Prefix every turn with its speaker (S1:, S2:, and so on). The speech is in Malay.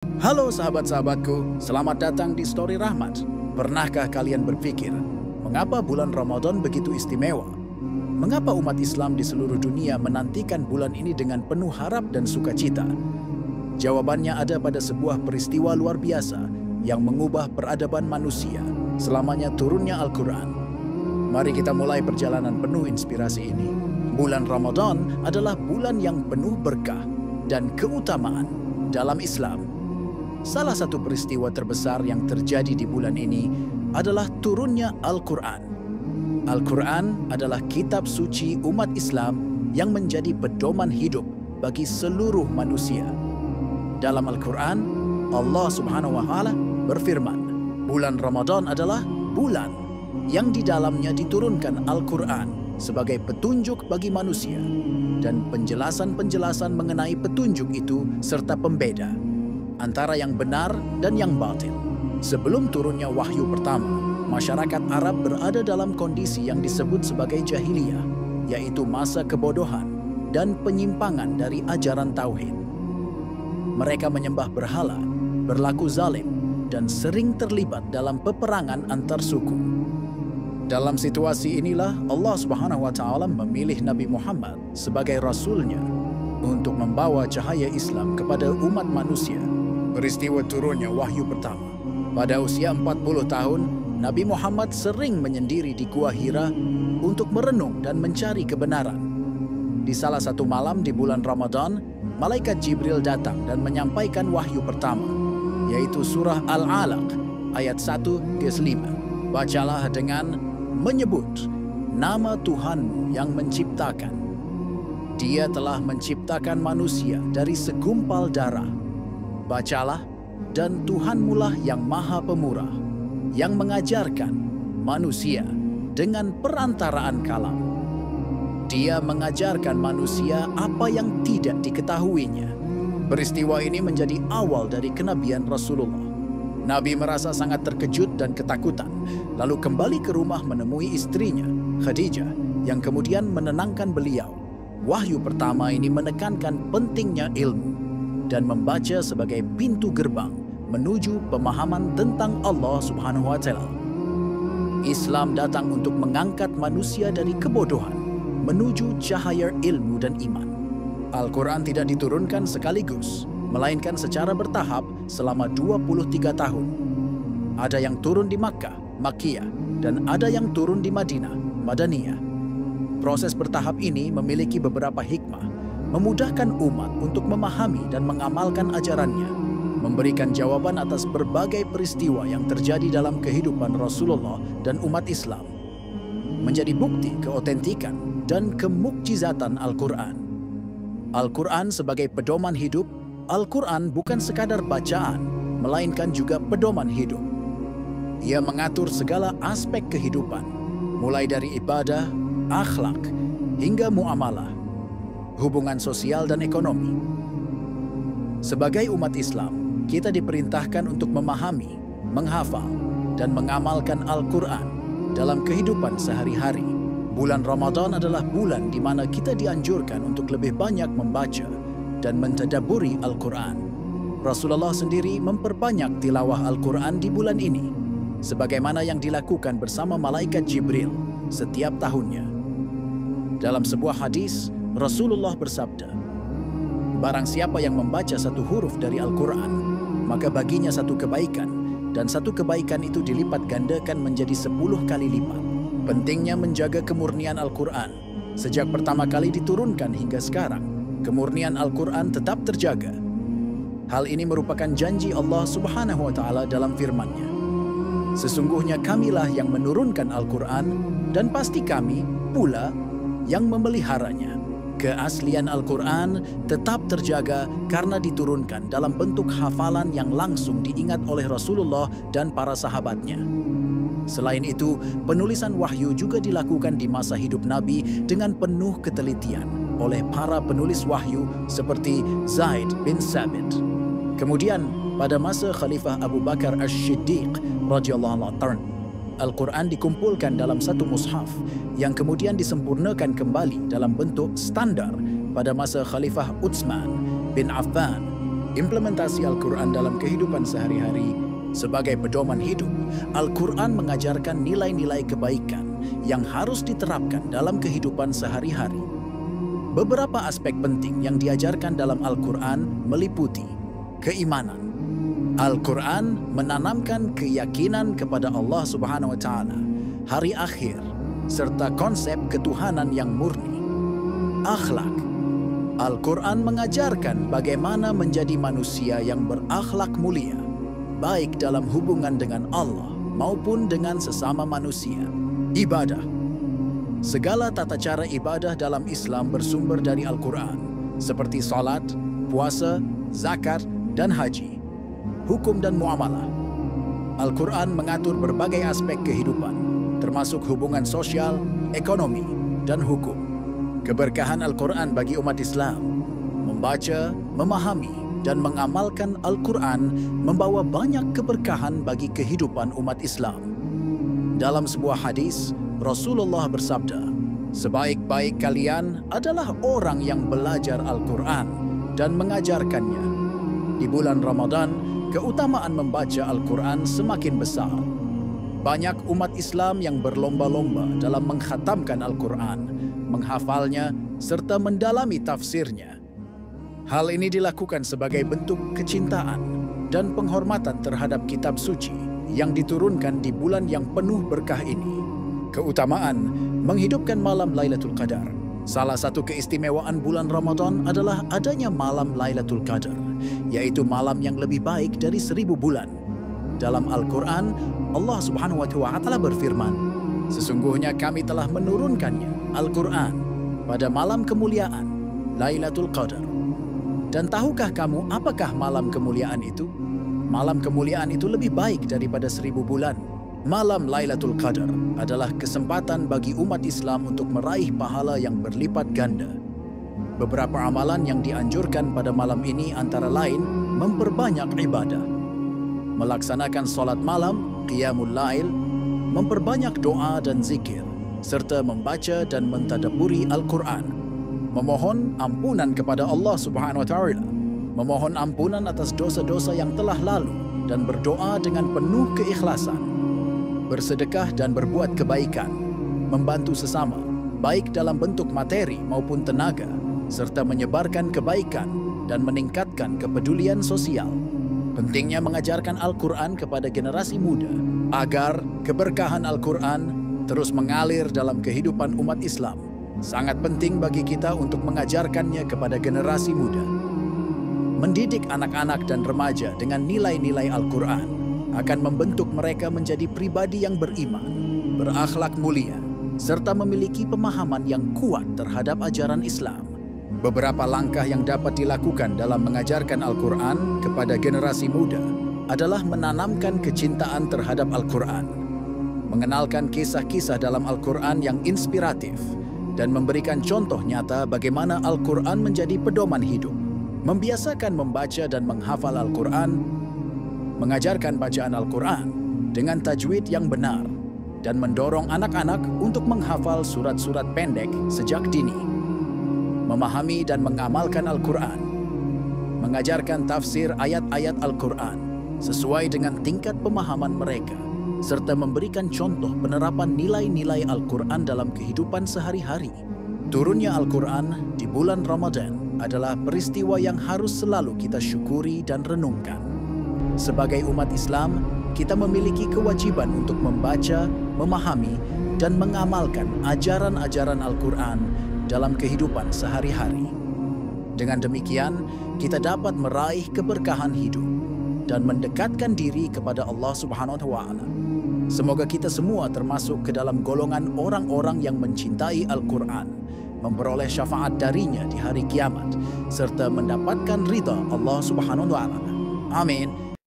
S1: Halo sahabat-sahabatku, selamat datang di Story Rahmat. Pernahkah kalian berpikir, mengapa bulan Ramadan begitu istimewa? Mengapa umat Islam di seluruh dunia menantikan bulan ini dengan penuh harap dan sukacita? Jawabannya ada pada sebuah peristiwa luar biasa yang mengubah peradaban manusia, selamanya turunnya Al-Quran. Mari kita mulai perjalanan penuh inspirasi ini. Bulan Ramadan adalah bulan yang penuh berkah dan keutamaan dalam Islam. Salah satu peristiwa terbesar yang terjadi di bulan ini adalah turunnya Al-Quran. Al-Quran adalah kitab suci umat Islam yang menjadi pedoman hidup bagi seluruh manusia. Dalam Al-Quran, Allah Subhanahu wa Ta'ala berfirman, bulan Ramadan adalah bulan yang di dalamnya diturunkan Al-Quran sebagai petunjuk bagi manusia dan penjelasan-penjelasan mengenai petunjuk itu serta pembeda antara yang benar dan yang batil. Sebelum turunnya wahyu pertama, masyarakat Arab berada dalam kondisi yang disebut sebagai jahiliyah, yaitu masa kebodohan dan penyimpangan dari ajaran tauhid. Mereka menyembah berhala, berlaku zalim, dan sering terlibat dalam peperangan antar suku. Dalam situasi inilah Allah Subhanahu wa Ta'ala memilih Nabi Muhammad sebagai rasulnya untuk membawa cahaya Islam kepada umat manusia. Peristiwa turunnya wahyu pertama. Pada usia 40 tahun, Nabi Muhammad sering menyendiri di Gua Hira untuk merenung dan mencari kebenaran. Di salah satu malam di bulan Ramadan, malaikat Jibril datang dan menyampaikan wahyu pertama, yaitu surah Al-Alaq ayat 1-5. Bacalah dengan menyebut nama Tuhanmu yang menciptakan. Dia telah menciptakan manusia dari segumpal darah. Bacalah, dan Tuhanmulah yang Maha Pemurah, yang mengajarkan manusia dengan perantaraan kalam. Dia mengajarkan manusia apa yang tidak diketahuinya. Peristiwa ini menjadi awal dari kenabian Rasulullah. Nabi merasa sangat terkejut dan ketakutan, lalu kembali ke rumah menemui istrinya, Khadijah, yang kemudian menenangkan beliau. Wahyu pertama ini menekankan pentingnya ilmu dan membaca sebagai pintu gerbang menuju pemahaman tentang Allah Subhanahu wa Ta'ala. Islam datang untuk mengangkat manusia dari kebodohan menuju cahaya ilmu dan iman. Al-Quran tidak diturunkan sekaligus, melainkan secara bertahap selama 23 tahun. Ada yang turun di Makkah, Makkiyah, dan ada yang turun di Madinah, Madaniyah. Proses bertahap ini memiliki beberapa hikmah, memudahkan umat untuk memahami dan mengamalkan ajarannya, memberikan jawaban atas berbagai peristiwa yang terjadi dalam kehidupan Rasulullah dan umat Islam, menjadi bukti keotentikan dan kemukjizatan Al-Quran. Al-Quran sebagai pedoman hidup. Al-Quran bukan sekadar bacaan, melainkan juga pedoman hidup. Ia mengatur segala aspek kehidupan, mulai dari ibadah, akhlak, hingga muamalah, hubungan sosial dan ekonomi. Sebagai umat Islam, kita diperintahkan untuk memahami, menghafal, dan mengamalkan Al-Quran dalam kehidupan sehari-hari. Bulan Ramadan adalah bulan di mana kita dianjurkan untuk lebih banyak membaca dan mentadabburi Al-Quran. Rasulullah sendiri memperbanyak tilawah Al-Quran di bulan ini, sebagaimana yang dilakukan bersama malaikat Jibril setiap tahunnya. Dalam sebuah hadis, Rasulullah bersabda, barang siapa yang membaca satu huruf dari Al-Quran, maka baginya satu kebaikan, dan satu kebaikan itu dilipat gandakan menjadi 10 kali lipat. Pentingnya menjaga kemurnian Al-Quran. Sejak pertama kali diturunkan hingga sekarang, kemurnian Al-Quran tetap terjaga. Hal ini merupakan janji Allah Subhanahu wa Ta'ala dalam firman-Nya. Sesungguhnya kamilah yang menurunkan Al-Quran, dan pasti kami pula yang memeliharanya. Keaslian Al-Quran tetap terjaga karena diturunkan dalam bentuk hafalan yang langsung diingat oleh Rasulullah dan para sahabatnya. Selain itu, penulisan wahyu juga dilakukan di masa hidup Nabi dengan penuh ketelitian oleh para penulis wahyu seperti Zaid bin Sabit. Kemudian, pada masa Khalifah Abu Bakar Ash-Shiddiq radhiyallahu anhu, Al-Quran dikumpulkan dalam satu mushaf yang kemudian disempurnakan kembali dalam bentuk standar pada masa Khalifah Utsman bin Affan Implementasi Al-Quran dalam kehidupan sehari-hari sebagai pedoman hidup. Al-Quran mengajarkan nilai-nilai kebaikan yang harus diterapkan dalam kehidupan sehari-hari. Beberapa aspek penting yang diajarkan dalam Al-Quran meliputi keimanan. Al-Quran menanamkan keyakinan kepada Allah Subhanahu wa Ta'ala, hari akhir, serta konsep ketuhanan yang murni. Akhlak. Al-Quran mengajarkan bagaimana menjadi manusia yang berakhlak mulia, baik dalam hubungan dengan Allah maupun dengan sesama manusia. Ibadah. Segala tata cara ibadah dalam Islam bersumber dari Al-Quran, seperti salat, puasa, zakat, dan haji. Hukum dan muamalah. Al-Quran mengatur berbagai aspek kehidupan, termasuk hubungan sosial, ekonomi, dan hukum. Keberkahan Al-Quran bagi umat Islam. Membaca, memahami, dan mengamalkan Al-Quran membawa banyak keberkahan bagi kehidupan umat Islam. Dalam sebuah hadis, Rasulullah bersabda, "Sebaik-baik kalian adalah orang yang belajar Al-Quran dan mengajarkannya." Di bulan Ramadan, keutamaan membaca Al-Quran semakin besar. Banyak umat Islam yang berlomba-lomba dalam mengkhatamkan Al-Quran, menghafalnya, serta mendalami tafsirnya. Hal ini dilakukan sebagai bentuk kecintaan dan penghormatan terhadap kitab suci yang diturunkan di bulan yang penuh berkah ini. Keutamaan menghidupkan malam Lailatul Qadar. Salah satu keistimewaan bulan Ramadan adalah adanya malam Lailatul Qadar, yaitu malam yang lebih baik dari 1000 bulan. Dalam Al-Quran, Allah Subhanahu wa Ta'ala berfirman, "Sesungguhnya kami telah menurunkannya, Al-Quran, pada malam kemuliaan, Lailatul Qadar." Dan tahukah kamu apakah malam kemuliaan itu? Malam kemuliaan itu lebih baik daripada 1000 bulan. Malam Lailatul Qadar adalah kesempatan bagi umat Islam untuk meraih pahala yang berlipat ganda. Beberapa amalan yang dianjurkan pada malam ini antara lain memperbanyak ibadah, melaksanakan solat malam, qiyamul lail, memperbanyak doa dan zikir, serta membaca dan mentadabburi Al-Quran, memohon ampunan kepada Allah Subhanahu wa Ta'ala, memohon ampunan atas dosa-dosa yang telah lalu, dan berdoa dengan penuh keikhlasan, bersedekah dan berbuat kebaikan, membantu sesama, baik dalam bentuk materi maupun tenaga, serta menyebarkan kebaikan dan meningkatkan kepedulian sosial. Pentingnya mengajarkan Al-Quran kepada generasi muda agar keberkahan Al-Quran terus mengalir dalam kehidupan umat Islam. Sangat penting bagi kita untuk mengajarkannya kepada generasi muda. Mendidik anak-anak dan remaja dengan nilai-nilai Al-Quran akan membentuk mereka menjadi pribadi yang beriman, berakhlak mulia, serta memiliki pemahaman yang kuat terhadap ajaran Islam. Beberapa langkah yang dapat dilakukan dalam mengajarkan Al-Quran kepada generasi muda adalah menanamkan kecintaan terhadap Al-Quran, mengenalkan kisah-kisah dalam Al-Quran yang inspiratif, dan memberikan contoh nyata bagaimana Al-Quran menjadi pedoman hidup. Membiasakan membaca dan menghafal Al-Quran, mengajarkan bacaan Al-Quran dengan tajwid yang benar, dan mendorong anak-anak untuk menghafal surat-surat pendek sejak dini. Memahami dan mengamalkan Al-Quran, mengajarkan tafsir ayat-ayat Al-Quran sesuai dengan tingkat pemahaman mereka, serta memberikan contoh penerapan nilai-nilai Al-Quran dalam kehidupan sehari-hari. Turunnya Al-Quran di bulan Ramadan adalah peristiwa yang harus selalu kita syukuri dan renungkan. Sebagai umat Islam, kita memiliki kewajiban untuk membaca, memahami, dan mengamalkan ajaran-ajaran Al-Quran dalam kehidupan sehari-hari. Dengan demikian, kita dapat meraih keberkahan hidup dan mendekatkan diri kepada Allah Subhanahu wa Ta'ala. Semoga kita semua termasuk ke dalam golongan orang-orang yang mencintai Al-Quran, memperoleh syafaat darinya di hari kiamat, serta mendapatkan ridha Allah Subhanahu wa Ta'ala. Amin.